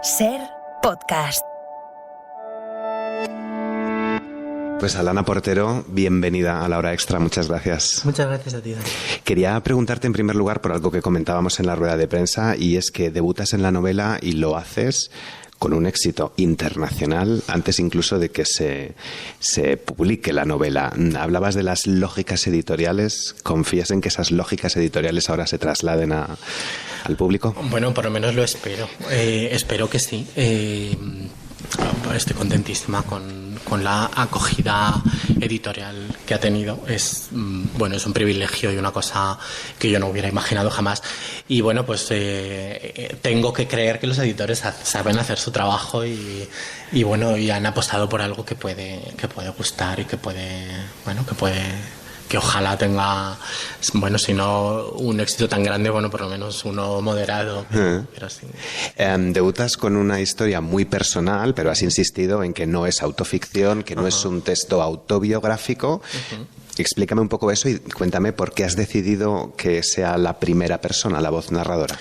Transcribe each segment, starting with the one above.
Ser Podcast. Pues Alana Portero, bienvenida a La Hora Extra, muchas gracias. Muchas gracias a ti, Dani. Quería preguntarte en primer lugar por algo que comentábamos en la rueda de prensa, y es que debutas en la novela y lo haces con un éxito internacional antes incluso de que se publique la novela. Hablabas de las lógicas editoriales. ¿Confías en que esas lógicas editoriales ahora se trasladen al público? Bueno, por lo menos lo espero. Espero que sí. Estoy contentísima con la acogida editorial que ha tenido. Es un privilegio y una cosa que yo no hubiera imaginado jamás. Y bueno, pues tengo que creer que los editores saben hacer su trabajo y han apostado por algo que puede gustar y que ojalá tenga, si no un éxito tan grande, por lo menos uno moderado. Pero sí. Debutas con una historia muy personal, pero has insistido en que no es autoficción, que no es un texto autobiográfico. Explícame un poco eso y cuéntame por qué has decidido que sea la primera persona, la voz narradora.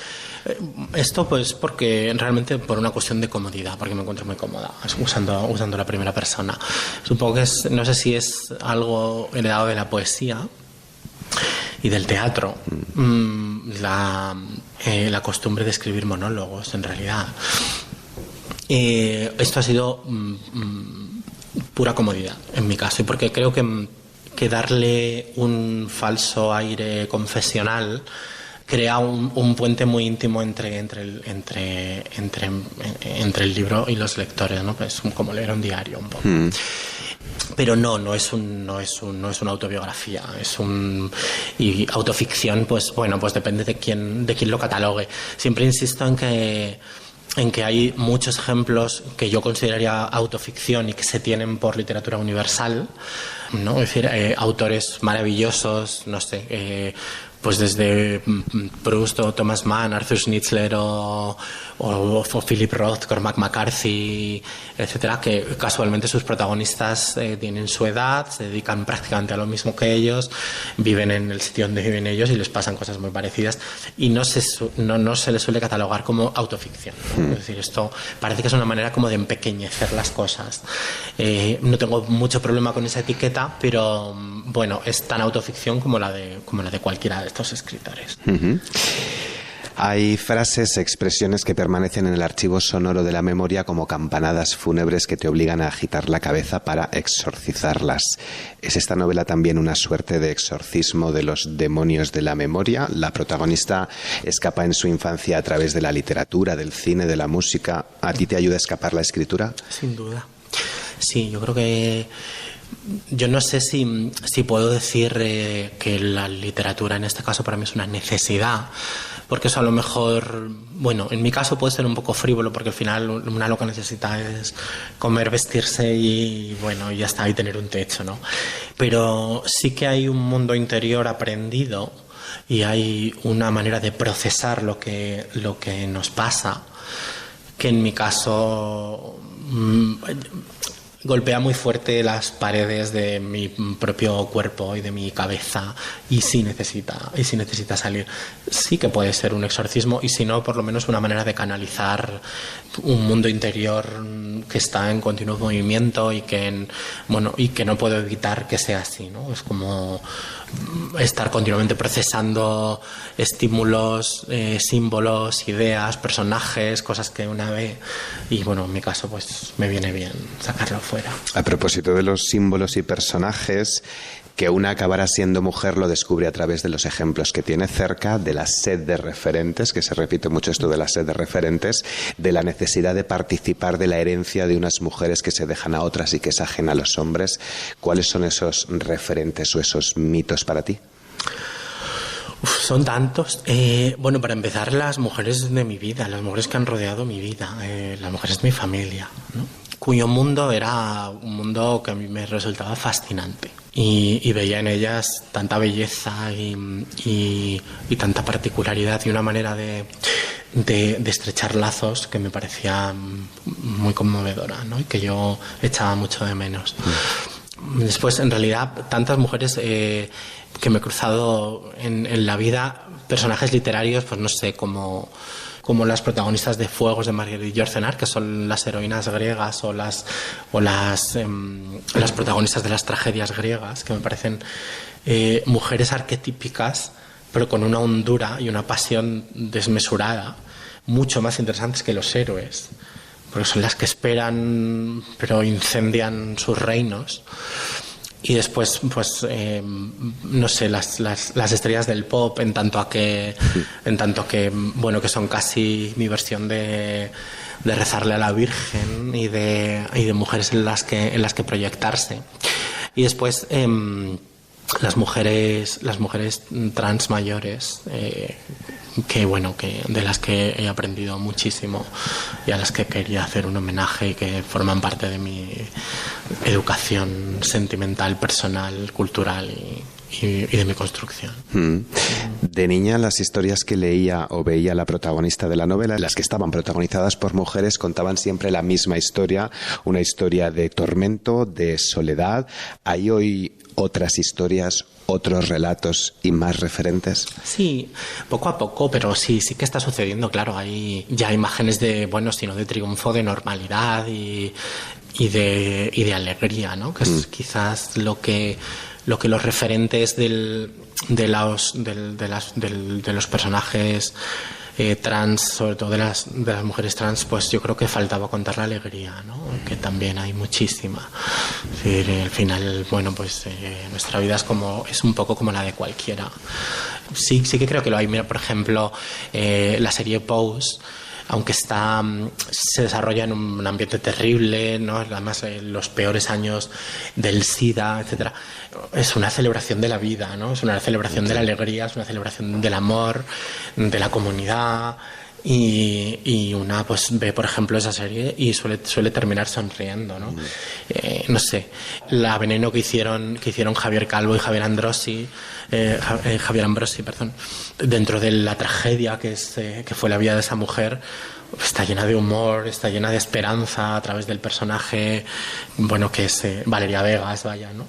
Esto pues porque realmente por una cuestión de comodidad, porque me encuentro muy cómoda usando la primera persona. Supongo que no sé si es algo heredado de la poesía y del teatro, la costumbre de escribir monólogos en realidad. Esto ha sido pura comodidad en mi caso, y porque creo que darle un falso aire confesional crea un puente muy íntimo entre el libro y los lectores, ¿no? Pues como leer un diario un poco. Pero no es una autobiografía, y autoficción, pues depende de quién lo catalogue. Siempre insisto en que hay muchos ejemplos que yo consideraría autoficción y que se tienen por literatura universal, ¿no? Es decir, autores maravillosos, no sé, pues desde Proust o Thomas Mann, Arthur Schnitzler o Philip Roth, Cormac McCarthy, etcétera, que casualmente sus protagonistas tienen su edad, se dedican prácticamente a lo mismo que ellos, viven en el sitio donde viven ellos y les pasan cosas muy parecidas, y no se les suele catalogar como autoficción. Es decir, esto parece que es una manera como de empequeñecer las cosas. No tengo mucho problema con esa etiqueta, pero es tan autoficción como la de cualquiera de estos escritores. Hay frases, expresiones que permanecen en el archivo sonoro de la memoria como campanadas fúnebres que te obligan a agitar la cabeza para exorcizarlas. ¿Es esta novela también una suerte de exorcismo de los demonios de la memoria? ¿La protagonista escapa en su infancia a través de la literatura, del cine, de la música? ¿A ti te ayuda a escapar la escritura? Sin duda. Sí, yo creo que... Yo no sé si puedo decir que la literatura en este caso para mí es una necesidad, porque eso a lo mejor, en mi caso puede ser un poco frívolo, porque al final una lo que necesita es comer, vestirse y ya está, y tener un techo, ¿no? Pero sí que hay un mundo interior aprendido y hay una manera de procesar lo que nos pasa, que en mi caso golpea muy fuerte las paredes de mi propio cuerpo y de mi cabeza, y sí necesita salir. Sí que puede ser un exorcismo, y si no, por lo menos una manera de canalizar un mundo interior que está en continuo movimiento y que no puedo evitar que sea así, ¿no? Es como estar continuamente procesando estímulos, símbolos, ideas, personajes, cosas que una ve, y en mi caso pues me viene bien sacarlo fuera. A propósito de los símbolos y personajes, que una acabará siendo mujer lo descubre a través de los ejemplos que tiene cerca, de la sed de referentes, que se repite mucho esto de la sed de referentes, de la necesidad de participar de la herencia de unas mujeres que se dejan a otras y que es ajena a los hombres. ¿Cuáles son esos referentes o esos mitos para ti? Son tantos. Para empezar, las mujeres de mi vida, las mujeres que han rodeado mi vida, las mujeres de mi familia, ¿no? Cuyo mundo era un mundo que a mí me resultaba fascinante, y veía en ellas tanta belleza y tanta particularidad y una manera de estrechar lazos que me parecía muy conmovedora, ¿no? Y que yo echaba mucho de menos. Después, en realidad, tantas mujeres que me he cruzado en la vida, personajes literarios, pues no sé, como las protagonistas de Fuegos de Marguerite Yourcenar, que son las heroínas griegas, o las protagonistas de las tragedias griegas, que me parecen mujeres arquetípicas, pero con una hondura y una pasión desmesurada, mucho más interesantes que los héroes, porque son las que esperan pero incendian sus reinos. Y después, pues, no sé, las estrellas del pop, en tanto que, bueno, que son casi mi versión de rezarle a la Virgen y de mujeres en las que proyectarse. Y después, las mujeres trans mayores, que de las que he aprendido muchísimo y a las que quería hacer un homenaje y que forman parte de mi educación sentimental, personal, cultural y de mi construcción. De niña, las historias que leía o veía la protagonista de la novela, las que estaban protagonizadas por mujeres, contaban siempre la misma historia, una historia de tormento, de soledad. ¿Hay hoy otras historias, otros relatos y más referentes? Sí, poco a poco, pero sí que está sucediendo, claro. Hay ya imágenes de, sino de triunfo, de normalidad y de alegría, ¿no? Que es quizás lo que los referentes de los personajes trans, sobre todo de las mujeres trans, pues yo creo que faltaba contar la alegría, ¿no? Que también hay muchísima. Es decir, al final, nuestra vida es un poco como la de cualquiera. Sí que creo que lo hay. Mira, por ejemplo, la serie Pose, aunque se desarrolla en un ambiente terrible, ¿no? Además, los peores años del SIDA, etcétera, es una celebración de la vida, ¿no? Es una celebración de la alegría, es una celebración del amor, de la comunidad. Y una pues ve, por ejemplo, esa serie y suele terminar sonriendo, ¿no? No sé, la Veneno que hicieron Javier Calvo y Javier Ambrosi, dentro de la tragedia que fue la vida de esa mujer, está llena de humor, está llena de esperanza a través del personaje, que es Valeria Vegas, ¿no?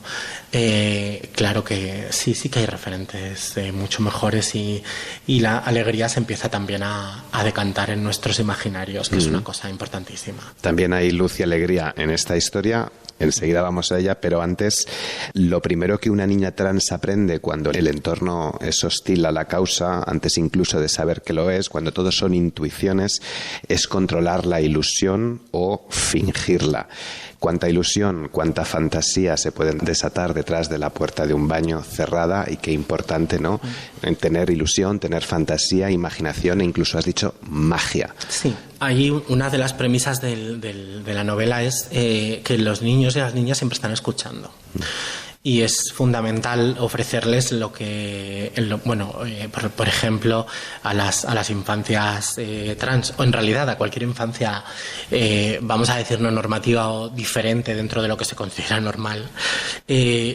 Claro que sí que hay referentes mucho mejores y la alegría se empieza también a decantar en nuestros imaginarios, que es una cosa importantísima. También hay luz y alegría en esta historia. Enseguida vamos a ella, pero antes, lo primero que una niña trans aprende cuando el entorno es hostil a la causa, antes incluso de saber que lo es, cuando todo son intuiciones, es controlar la ilusión o fingirla. Cuánta ilusión, cuánta fantasía se pueden desatar detrás de la puerta de un baño cerrada, y qué importante, ¿no? Tener ilusión, tener fantasía, imaginación e incluso, has dicho, magia. Sí. Ahí una de las premisas de la novela es que los niños y las niñas siempre están escuchando. Y es fundamental ofrecerles por ejemplo, a las infancias trans, o en realidad a cualquier infancia, vamos a decir, no normativa o diferente dentro de lo que se considera normal,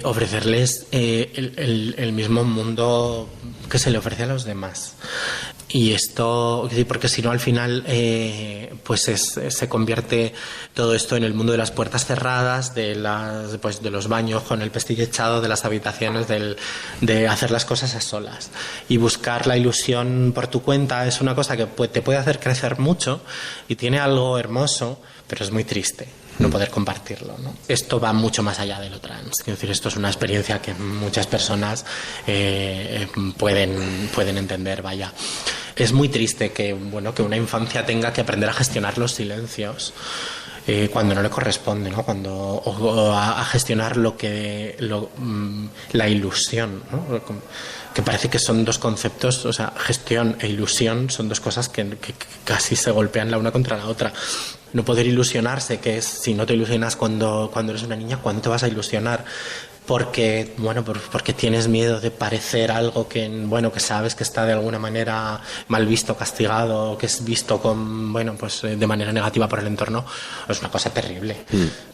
ofrecerles el mismo mundo que se le ofrece a los demás. Y esto, porque si no, al final se convierte todo esto en el mundo de las puertas cerradas, de los baños con el pestillo echado, de las habitaciones, de hacer las cosas a solas. Y buscar la ilusión por tu cuenta es una cosa que te puede hacer crecer mucho y tiene algo hermoso, pero es muy triste no poder compartirlo, ¿no? Esto va mucho más allá de lo trans. Quiero decir, esto es una experiencia que muchas personas pueden entender, vaya. Es muy triste que una infancia tenga que aprender a gestionar los silencios cuando no le corresponde, ¿no? O a gestionar la ilusión, ¿no? Que parece que son dos conceptos, o sea, gestión e ilusión son dos cosas que casi se golpean la una contra la otra. No poder ilusionarse, que es, si no te ilusionas cuando eres una niña, ¿cuándo te vas a ilusionar? porque porque tienes miedo de parecer algo que que sabes que está de alguna manera mal visto, castigado, que es visto de manera negativa por el entorno, es una cosa terrible.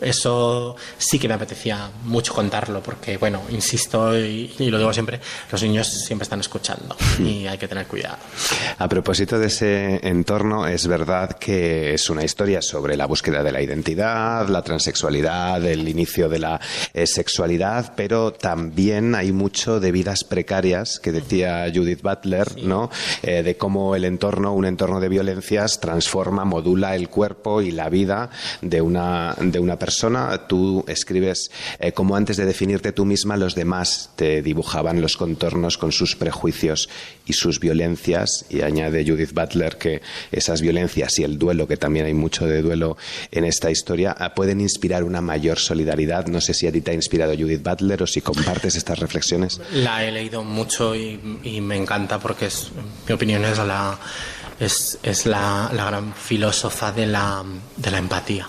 Eso sí que me apetecía mucho contarlo, porque insisto y lo digo siempre, los niños siempre están escuchando y hay que tener cuidado. A propósito de ese entorno, es verdad que es una historia sobre la búsqueda de la identidad, la transexualidad, el inicio de la sexualidad, pero también hay mucho de vidas precarias, que decía Judith Butler, sí, ¿no? De cómo un entorno de violencias transforma, modula el cuerpo y la vida de una persona. Tú escribes cómo antes de definirte tú misma, los demás te dibujaban los contornos con sus prejuicios y sus violencias, y añade Judith Butler que esas violencias y el duelo, que también hay mucho de duelo en esta historia, pueden inspirar una mayor solidaridad. No sé si a ti te ha inspirado Judith Butler o si compartes estas reflexiones. La he leído mucho y me encanta, porque mi opinión es la gran filósofa de la empatía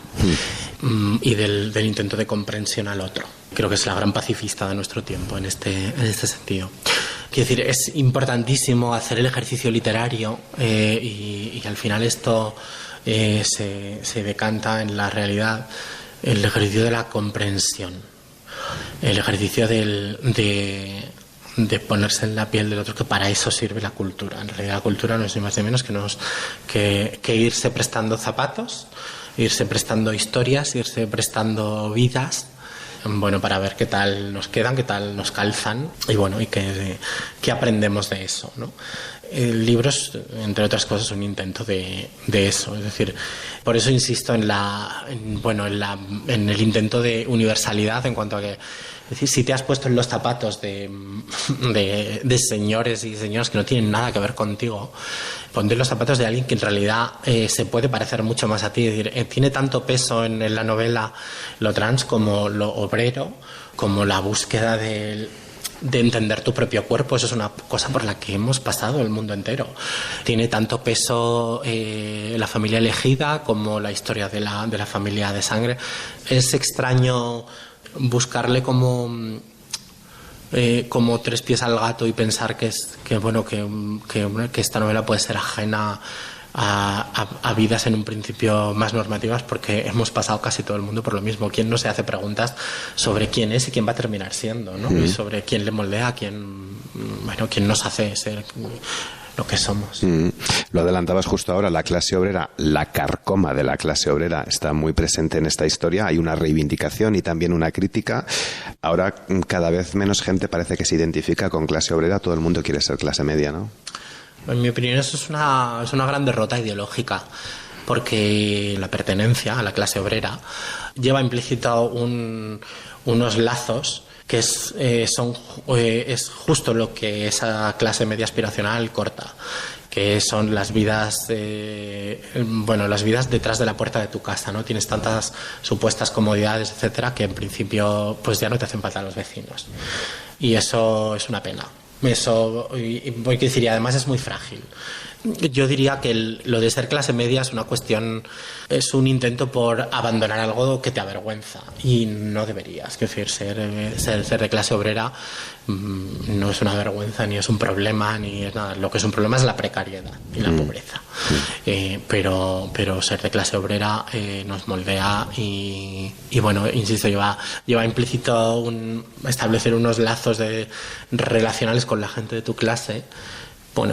y del intento de comprensión al otro. Creo que es la gran pacifista de nuestro tiempo en este sentido. Quiero decir, es importantísimo hacer el ejercicio literario y al final esto se decanta en la realidad, el ejercicio de la comprensión, el ejercicio de ponerse en la piel del otro, que para eso sirve la cultura. En realidad la cultura no es ni más ni menos que irse prestando zapatos, irse prestando historias, irse prestando vidas, para ver qué tal nos quedan, qué tal nos calzan y qué aprendemos de eso, ¿no? El libro es, entre otras cosas, un intento de eso. Es decir, por eso insisto en el intento de universalidad, en cuanto a que, es decir, si te has puesto en los zapatos de señores y señoras que no tienen nada que ver contigo, ponte en los zapatos de alguien que en realidad se puede parecer mucho más a ti. Es decir, tiene tanto peso en la novela lo trans como lo obrero, como la búsqueda de entender tu propio cuerpo. Eso es una cosa por la que hemos pasado el mundo entero. Tiene tanto peso la familia elegida como la historia de la familia de sangre. Es extraño buscarle como tres pies al gato y pensar que esta novela puede ser ajena a vidas en un principio más normativas, porque hemos pasado casi todo el mundo por lo mismo. ¿Quién no se hace preguntas sobre quién es y quién va a terminar siendo, ¿no? Y sobre quién le moldea, quién nos hace ser lo que somos. Lo adelantabas justo ahora, la clase obrera, la carcoma de la clase obrera está muy presente en esta historia. Hay una reivindicación y también una crítica. Ahora cada vez menos gente parece que se identifica con clase obrera, todo el mundo quiere ser clase media, ¿no? En mi opinión, eso es una gran derrota ideológica, porque la pertenencia a la clase obrera lleva implícito unos lazos que es justo lo que esa clase media aspiracional corta, que son las vidas las vidas detrás de la puerta de tu casa, ¿no? Tienes tantas supuestas comodidades, etcétera, que en principio pues ya no te hacen falta los vecinos, y eso es una pena. Eso, voy a decir, y además es muy frágil. Yo diría que lo de ser clase media es un intento por abandonar algo que te avergüenza, y no deberías. Es decir, ser de clase obrera no es una vergüenza, ni es un problema, ni es nada. Lo que es un problema es la precariedad y la pobreza. Pero ser de clase obrera nos moldea y insisto, lleva implícito establecer unos lazos relacionales con la gente de tu clase,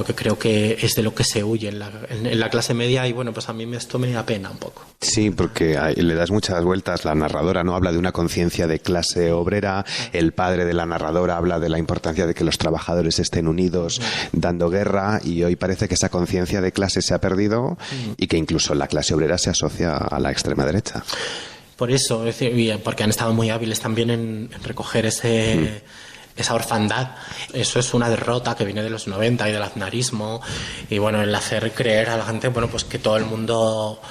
que creo que es de lo que se huye en la clase media, y pues a mí esto me da pena un poco. Sí, porque le das muchas vueltas. La narradora no habla de una conciencia de clase obrera, el padre de la narradora habla de la importancia de que los trabajadores estén unidos dando guerra, y hoy parece que esa conciencia de clase se ha perdido y que incluso la clase obrera se asocia a la extrema derecha. Por eso, es decir, porque han estado muy hábiles también en recoger esa orfandad. Eso es una derrota que viene de los 90 y del aznarismo, y el hacer creer a la gente que todo el mundo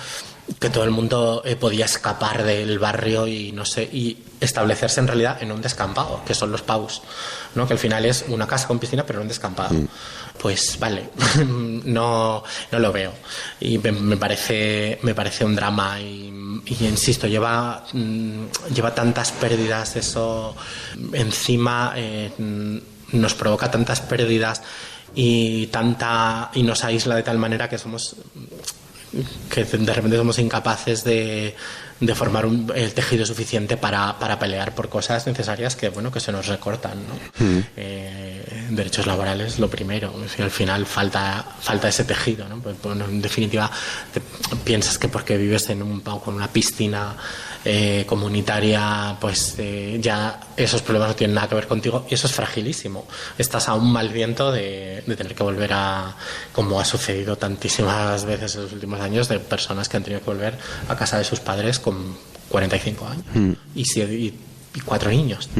podía escapar del barrio y establecerse en realidad en un descampado, que son los PAUs, ¿no? Que al final es una casa con piscina pero en un descampado. Pues vale, no lo veo, y me parece un drama, y insisto, lleva tantas pérdidas, eso encima nos provoca tantas pérdidas y nos aísla de tal manera que de repente somos incapaces de formar el tejido suficiente para pelear por cosas necesarias que se nos recortan, ¿no? Derechos laborales, lo primero. Al final falta ese tejido, ¿no? Pues, en definitiva, piensas que porque vives con una piscina comunitaria, pues ya esos problemas no tienen nada que ver contigo, y eso es fragilísimo. Estás a un mal viento de tener que volver como ha sucedido tantísimas veces en los últimos años, de personas que han tenido que volver a casa de sus padres con 45 años y 4 niños.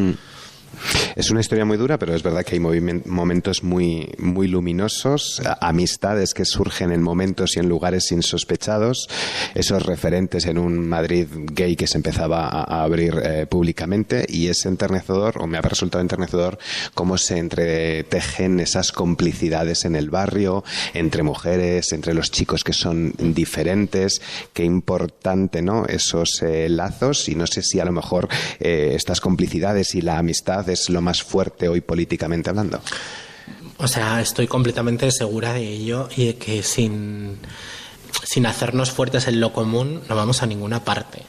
Es una historia muy dura, pero es verdad que hay momentos muy, muy luminosos, amistades que surgen en momentos y en lugares insospechados, esos referentes en un Madrid gay que se empezaba a abrir públicamente, y es enternecedor, o me ha resultado enternecedor, cómo se entretejen esas complicidades en el barrio, entre mujeres, entre los chicos que son diferentes. Qué importante, ¿no?, esos lazos, y no sé si a lo mejor estas complicidades y la amistad es lo más fuerte hoy políticamente hablando. O sea, estoy completamente segura de ello, y de que sin hacernos fuertes en lo común no vamos a ninguna parte.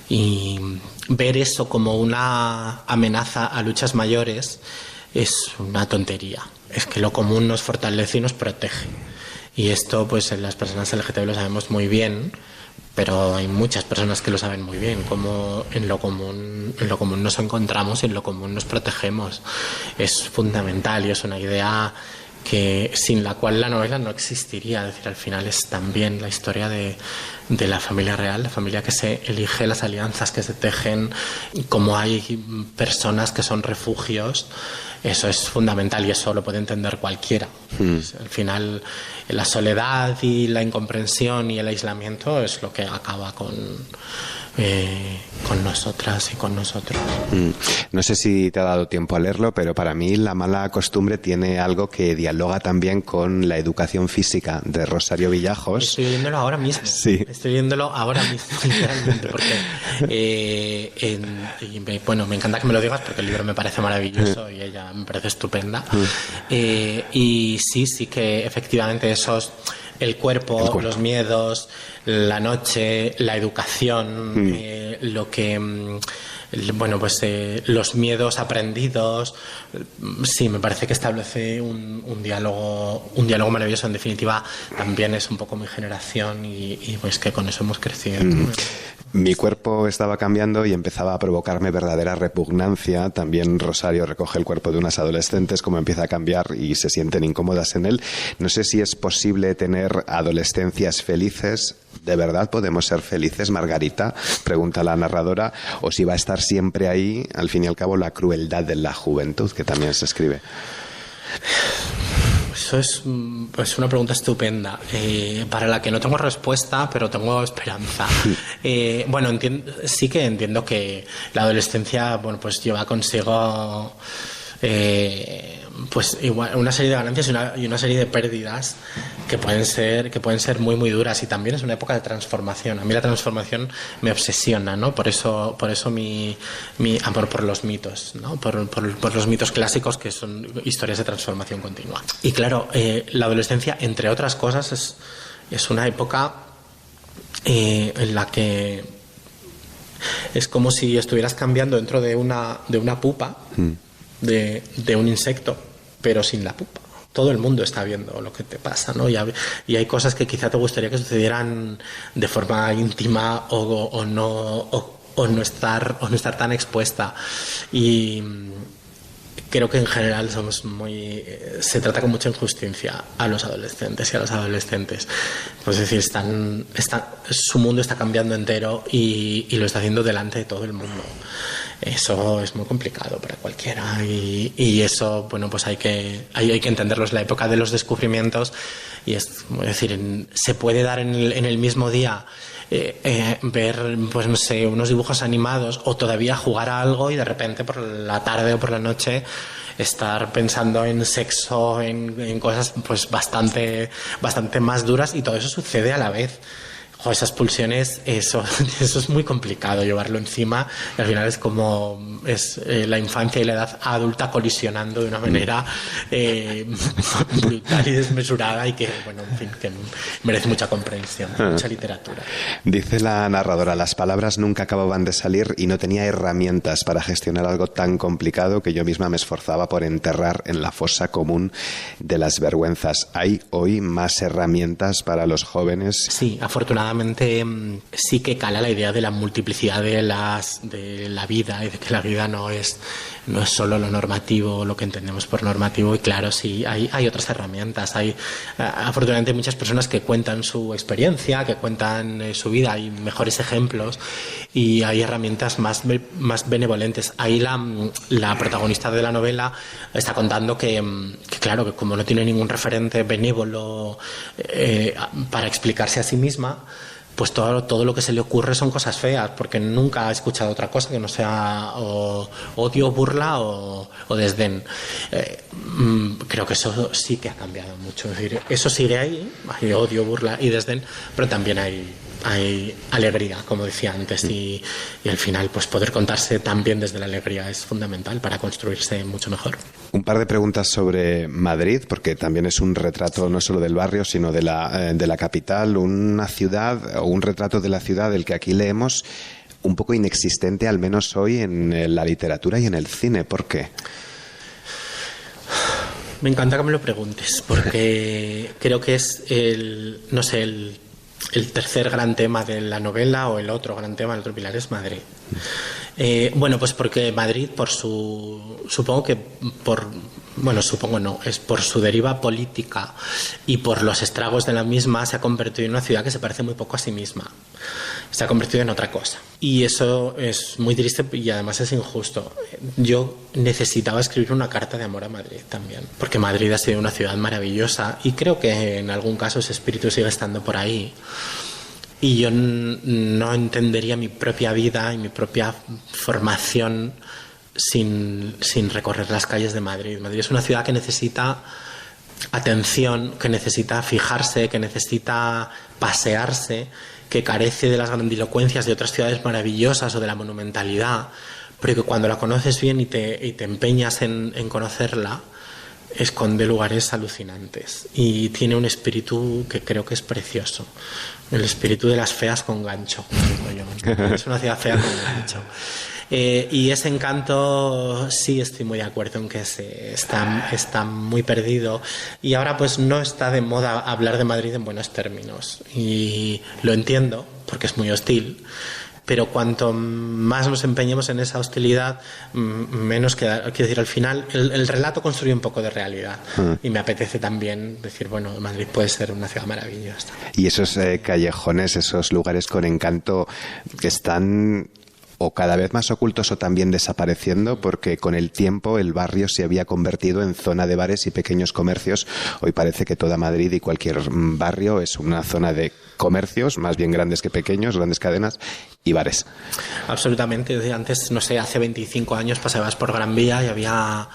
Y ver eso como una amenaza a luchas mayores es una tontería. Es que lo común nos fortalece y nos protege. Y esto, pues en las personas LGTB lo sabemos muy bien, pero hay muchas personas que lo saben muy bien, como en lo común nos encontramos y en lo común nos protegemos. Es fundamental, y es una idea sin la cual la novela no existiría. Es decir, al final es también la historia de la familia real, la familia que se elige, las alianzas que se tejen, como hay personas que son refugios. Eso es fundamental, y eso lo puede entender cualquiera. Al final, la soledad y la incomprensión y el aislamiento es lo que acaba con nosotras y con nosotros. No sé si te ha dado tiempo a leerlo, pero para mí La mala costumbre tiene algo que dialoga también con La educación física de Rosario Villajos. Estoy leyéndolo ahora mismo. Sí. Estoy leyéndolo ahora mismo, literalmente, porque me encanta que me lo digas, porque el libro me parece maravilloso y ella me parece estupenda. Y sí que efectivamente el cuerpo, los miedos, la noche, la educación, los miedos aprendidos. Sí, me parece que establece un diálogo maravilloso. En definitiva, también es un poco mi generación, y pues que con eso hemos crecido. Mi cuerpo estaba cambiando y empezaba a provocarme verdadera repugnancia. También Rosario recoge el cuerpo de unas adolescentes, como empieza a cambiar y se sienten incómodas en él. No sé si es posible tener adolescencias felices. ¿De verdad podemos ser felices, Margarita?, pregunta la narradora, o si va a estar siempre ahí, al fin y al cabo, la crueldad de la juventud, que también se escribe. Eso es una pregunta estupenda, para la que no tengo respuesta, pero tengo esperanza. Sí que entiendo que la adolescencia, pues lleva consigo pues igual una serie de ganancias y una serie de pérdidas que pueden ser muy muy duras, y también es una época de transformación. A mí la transformación me obsesiona, ¿no? Por eso mi amor por los mitos, ¿no? Por los mitos clásicos, que son historias de transformación continua. Y claro, la adolescencia, entre otras cosas, es una época en la que es como si estuvieras cambiando dentro de una pupa de un insecto, pero sin la pupa. Todo el mundo está viendo lo que te pasa, ¿no? Y hay cosas que quizá te gustaría que sucedieran de forma íntima o no estar tan expuesta. Y creo que en general se trata con mucha injusticia a los adolescentes y a las adolescentes. Pues es decir, su mundo está cambiando entero y lo está haciendo delante de todo el mundo. Eso es muy complicado para cualquiera, y eso, pues hay que entenderlo. Es la época de los descubrimientos, y es decir, se puede dar en el mismo día ver, pues no sé, unos dibujos animados, o todavía jugar a algo, y de repente por la tarde o por la noche estar pensando en sexo, en cosas pues bastante más duras, y todo eso sucede a la vez. esas pulsiones, eso es muy complicado llevarlo encima, y al final es como la infancia y la edad adulta colisionando de una manera brutal y desmesurada, y que, bueno, en fin, que merece mucha comprensión, mucha literatura. Dice la narradora: las palabras nunca acababan de salir y no tenía herramientas para gestionar algo tan complicado que yo misma me esforzaba por enterrar en la fosa común de las vergüenzas. ¿Hay hoy más herramientas para los jóvenes? Sí, afortunadamente sí que cala la idea de la multiplicidad de la vida, y de que la vida no es solo lo normativo, lo que entendemos por normativo. Y claro, sí, hay otras herramientas. Hay afortunadamente muchas personas que cuentan su experiencia, que cuentan su vida. Hay mejores ejemplos y hay herramientas más benevolentes. Ahí la protagonista de la novela está contando que claro, que como no tiene ningún referente benévolo para explicarse a sí misma, pues todo lo que se le ocurre son cosas feas, porque nunca ha escuchado otra cosa que no sea odio, burla o desdén. Creo que eso sí que ha cambiado mucho. Es decir, eso sigue ahí, hay odio, burla y desdén, pero también hay alegría, como decía antes, y al final pues poder contarse también desde la alegría es fundamental para construirse mucho mejor. Un par de preguntas sobre Madrid, porque también es un retrato no solo del barrio, sino de la capital, una ciudad, o un retrato de la ciudad del que aquí leemos un poco inexistente, al menos hoy, en la literatura y en el cine. ¿Por qué? Me encanta que me lo preguntes, porque creo que es el tercer gran tema de la novela, o el otro gran tema, el otro pilar, es Madrid. Bueno, pues porque Madrid, es por su deriva política y por los estragos de la misma, se ha convertido en una ciudad que se parece muy poco a sí misma. Se ha convertido en otra cosa. Y eso es muy triste y además es injusto. Yo necesitaba escribir una carta de amor a Madrid también, porque Madrid ha sido una ciudad maravillosa y creo que en algún caso ese espíritu sigue estando por ahí. Y yo no entendería mi propia vida y mi propia formación sin recorrer las calles de Madrid. Madrid es una ciudad que necesita atención, que necesita fijarse, que necesita pasearse, que carece de las grandilocuencias de otras ciudades maravillosas o de la monumentalidad, pero que cuando la conoces bien y te empeñas en conocerla, esconde lugares alucinantes y tiene un espíritu que creo que es precioso, el espíritu de las feas con gancho, digo yo. Es una ciudad fea con gancho. Y ese encanto sí estoy muy de acuerdo en que está muy perdido, y ahora pues no está de moda hablar de Madrid en buenos términos, y lo entiendo porque es muy hostil, pero cuanto más nos empeñemos en esa hostilidad, menos queda. Quiero decir, al final el relato construye un poco de realidad, y me apetece también decir, bueno, Madrid puede ser una ciudad maravillosa. Y esos callejones, esos lugares con encanto que están o cada vez más ocultos o también desapareciendo, porque con el tiempo el barrio se había convertido en zona de bares y pequeños comercios. Hoy parece que toda Madrid y cualquier barrio es una zona de comercios, más bien grandes que pequeños, grandes cadenas y bares. Absolutamente. Antes, no sé, hace 25 años pasabas por Gran Vía y había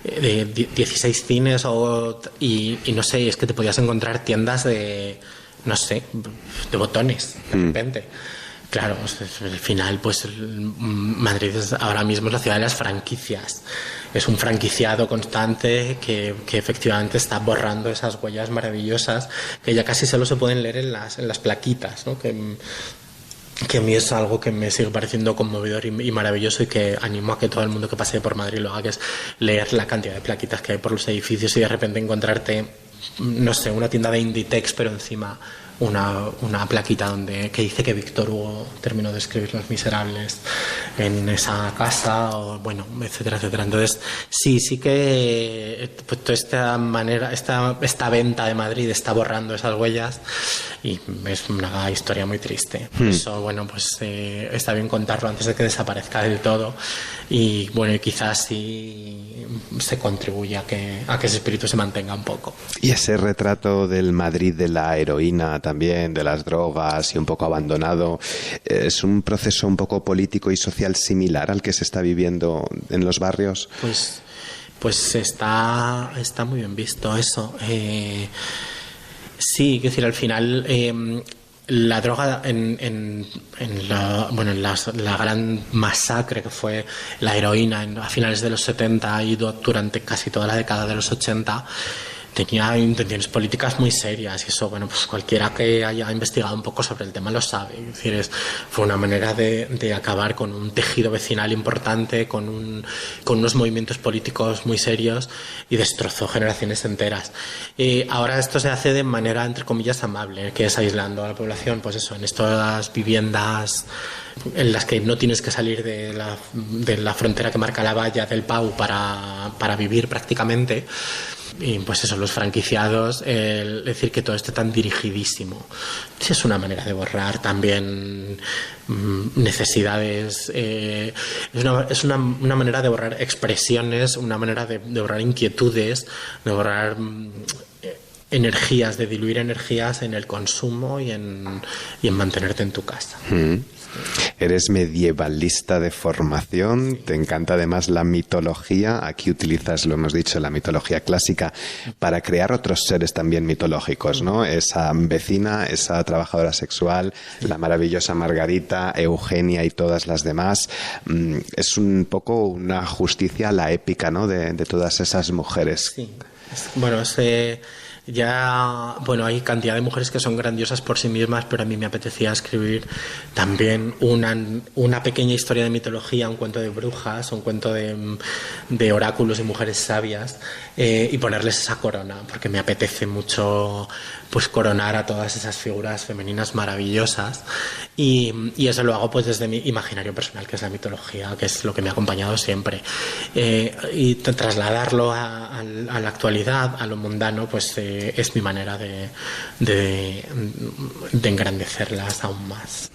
16 cines y no sé, es que te podías encontrar tiendas de botones de repente. Claro, al final, pues Madrid ahora mismo es la ciudad de las franquicias. Es un franquiciado constante que efectivamente está borrando esas huellas maravillosas que ya casi solo se pueden leer en las plaquitas, ¿no? Que a mí es algo que me sigue pareciendo conmovedor y maravilloso, y que animo a que todo el mundo que pase por Madrid lo haga, que es leer la cantidad de plaquitas que hay por los edificios y de repente encontrarte, no sé, una tienda de Inditex, pero encima una plaquita que dice que Víctor Hugo terminó de escribir Los Miserables en esa casa, o bueno, etcétera, etcétera. Entonces sí que pues toda esta venta de Madrid está borrando esas huellas, y es una historia muy triste. Por eso, bueno, pues está bien contarlo antes de que desaparezca del todo, y bueno, y quizás sí se contribuye a que ese espíritu se mantenga un poco. Y ese retrato del Madrid de la heroína, también de las drogas y un poco abandonado, ¿es un proceso un poco político y social similar al que se está viviendo en los barrios? Pues está muy bien visto eso. Sí, quiero decir, al final la droga en la gran masacre que fue la heroína a finales de los 70 y durante casi toda la década de los 80, tenía intenciones políticas muy serias, y eso, bueno, pues cualquiera que haya investigado un poco sobre el tema lo sabe. Es decir, fue una manera de acabar con un tejido vecinal importante, con unos movimientos políticos muy serios, y destrozó generaciones enteras. Ahora esto se hace de manera, entre comillas, amable, que es aislando a la población, pues eso, en estas viviendas en las que no tienes que salir de la frontera que marca la valla del Pau para vivir prácticamente. Y pues eso, los franquiciados, es decir, que todo esté tan dirigidísimo. Sí, es una manera de borrar también necesidades, es una manera de borrar expresiones, una manera de borrar inquietudes, de borrar energías, de diluir energías en el consumo y en mantenerte en tu casa. Eres medievalista de formación, te encanta además la mitología. Aquí utilizas, lo hemos dicho, la mitología clásica para crear otros seres también mitológicos, ¿no? Esa vecina, esa trabajadora sexual, la maravillosa Margarita, Eugenia y todas las demás. Es un poco una justicia a la épica, ¿no? de todas esas mujeres. Sí, bueno, hay cantidad de mujeres que son grandiosas por sí mismas, pero a mí me apetecía escribir también una pequeña historia de mitología, un cuento de brujas, un cuento de oráculos y mujeres sabias, y ponerles esa corona, porque me apetece mucho pues coronar a todas esas figuras femeninas maravillosas, y eso lo hago pues desde mi imaginario personal, que es la mitología, que es lo que me ha acompañado siempre, y trasladarlo a la actualidad, a lo mundano, pues es mi manera de engrandecerlas aún más.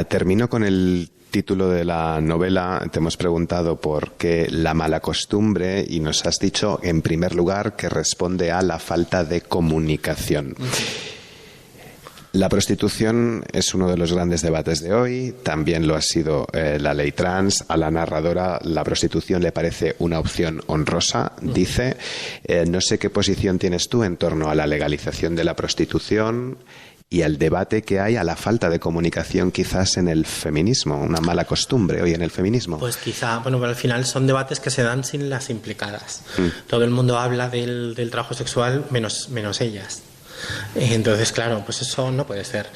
Termino con el título de la novela. Te hemos preguntado por qué la mala costumbre, y nos has dicho en primer lugar que responde a la falta de comunicación. La prostitución es uno de los grandes debates de hoy, también lo ha sido la ley trans. A la narradora la prostitución le parece una opción honrosa, dice. No sé qué posición tienes tú en torno a la legalización de la prostitución y al debate que hay, a la falta de comunicación quizás en el feminismo, una mala costumbre hoy en el feminismo. Pues quizá, pero al final son debates que se dan sin las implicadas. Todo el mundo habla del trabajo sexual menos ellas. Entonces, claro, pues eso no puede ser.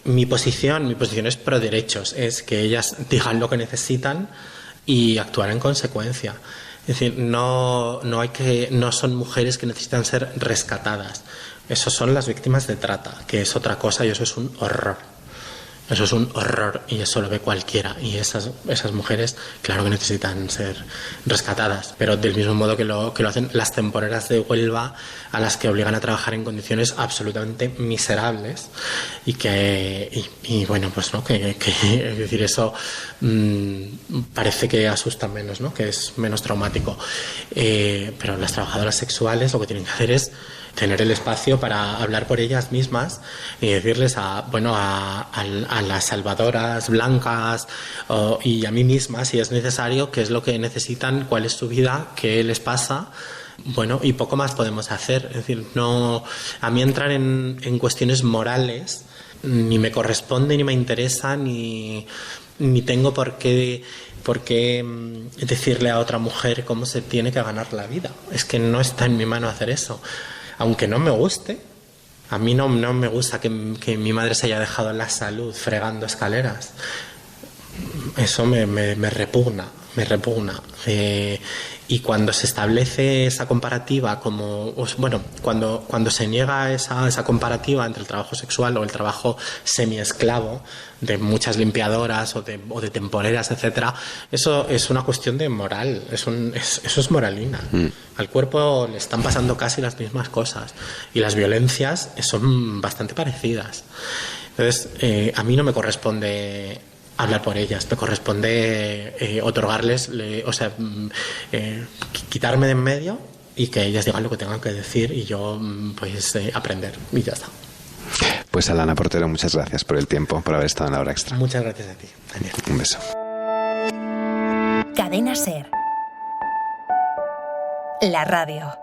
Mi posición es pro derechos, es que ellas digan lo que necesitan y actuar en consecuencia. Es decir, no son mujeres que necesitan ser rescatadas. Esos son las víctimas de trata, que es otra cosa, y eso es un horror. Eso es un horror, y eso lo ve cualquiera. Y esas mujeres, claro que necesitan ser rescatadas, pero del mismo modo que lo hacen las temporeras de Huelva, a las que obligan a trabajar en condiciones absolutamente miserables, y bueno, pues no, que es decir, eso parece que asusta menos, ¿no? Que es menos traumático. Pero las trabajadoras sexuales lo que tienen que hacer es tener el espacio para hablar por ellas mismas y decirles a las salvadoras blancas y a mí misma, si es necesario, qué es lo que necesitan, cuál es su vida, qué les pasa. Bueno, y poco más podemos hacer. Es decir, a mí entrar en cuestiones morales ni me corresponde, ni me interesa, ni tengo por qué decirle a otra mujer cómo se tiene que ganar la vida. Es que no está en mi mano hacer eso. Aunque no me guste, a mí no me gusta que mi madre se haya dejado en la salud fregando escaleras. Eso me repugna. Y cuando se establece esa comparativa cuando se niega esa comparativa entre el trabajo sexual o el trabajo semiesclavo de muchas limpiadoras o de temporeras, etcétera, eso es una cuestión de moral, eso es moralina. Al cuerpo le están pasando casi las mismas cosas y las violencias son bastante parecidas. Entonces, a mí no me corresponde hablar por ellas, me corresponde otorgarles, quitarme de en medio y que ellas digan lo que tengan que decir y yo aprender, y ya está. Pues Alana Portero, muchas gracias por el tiempo, por haber estado en La Hora Extra. Muchas gracias a ti, Daniel. Un beso. Cadena SER. La radio.